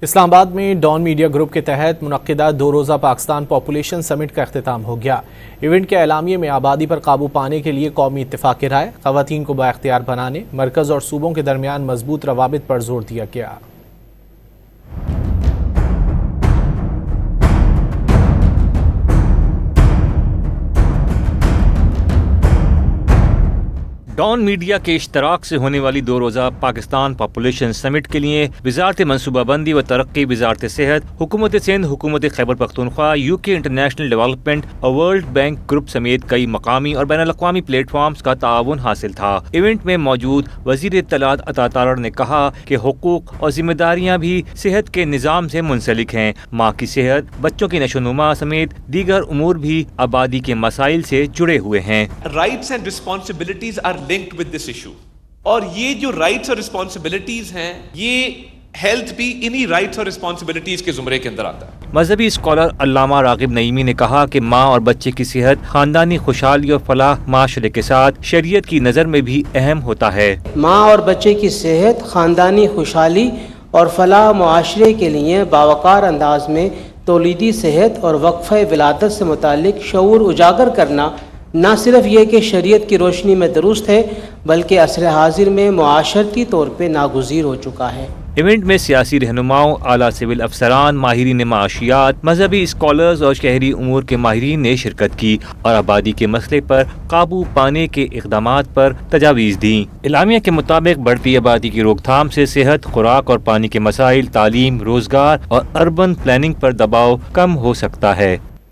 اسلام آباد میں Dawn media group کے تحت منعقدہ 2 روزہ پاکستان پاپولیشن سمٹ کا اختتام ہو گیا۔ ایونٹ کے اعلامیے میں آبادی پر قابو پانے کے لیے قومی اتفاق رائے، خواتین کو بااختیار بنانے، مرکز اور صوبوں کے درمیان مضبوط روابط پر زور دیا گیا۔ ڈان میڈیا کے اشتراک سے ہونے والی 2 روزہ پاکستان پاپولیشن سمٹ کے لیے وزارت منصوبہ بندی و ترقی، وزارت صحت، حکومت سندھ، حکومت Khyber Pakhtunkhwa, UK international development اور ورلڈ بینک گروپ سمیت کئی مقامی اور بین الاقوامی پلیٹ فارمز کا تعاون حاصل تھا۔ ایونٹ میں موجود وزیر اطلاعات عطا تارڑ نے کہا کہ حقوق اور ذمہ داریاں بھی صحت کے نظام سے منسلک ہیں۔ ماں کی صحت، بچوں کی نشو و نما سمیت دیگر امور بھی آبادی کے مسائل سے جڑے ہوئے ہیں۔ Rights and responsibilities are linked with this issue، اور یہ جو رائٹس اور رسپانسبلٹیز ہیں، یہ ہیلتھ بھی انہی رائٹس اور رسپانسبلٹیز کے زمرے کے اندر آتا ہے۔ مذہبی اسکالر علامہ راغب نعیمی نے کہا کہ ماں اور بچے کی صحت خاندانی خوشحالی اور فلاح معاشرے کے ساتھ شریعت کی نظر میں بھی اہم ہوتا ہے۔ ماں اور بچے کی صحت خاندانی خوشحالی اور فلاح معاشرے کے لیے باوقار انداز میں تولیدی صحت اور وقفہ ولادت سے متعلق شعور اجاگر کرنا نہ صرف یہ کہ شریعت کی روشنی میں درست ہے، بلکہ عصر حاضر میں معاشرتی طور پہ ناگزیر ہو چکا ہے۔ ایونٹ میں سیاسی رہنماؤں، اعلیٰ سول افسران، ماہرین معاشیات، مذہبی اسکالرز اور شہری امور کے ماہرین نے شرکت کی اور آبادی کے مسئلے پر قابو پانے کے اقدامات پر تجاویز دیں۔ اعلامیہ کے مطابق بڑھتی آبادی کی روک تھام سے صحت، خوراک اور پانی کے مسائل، تعلیم، روزگار اور اربن پلاننگ پر دباؤ کم ہو سکتا ہے۔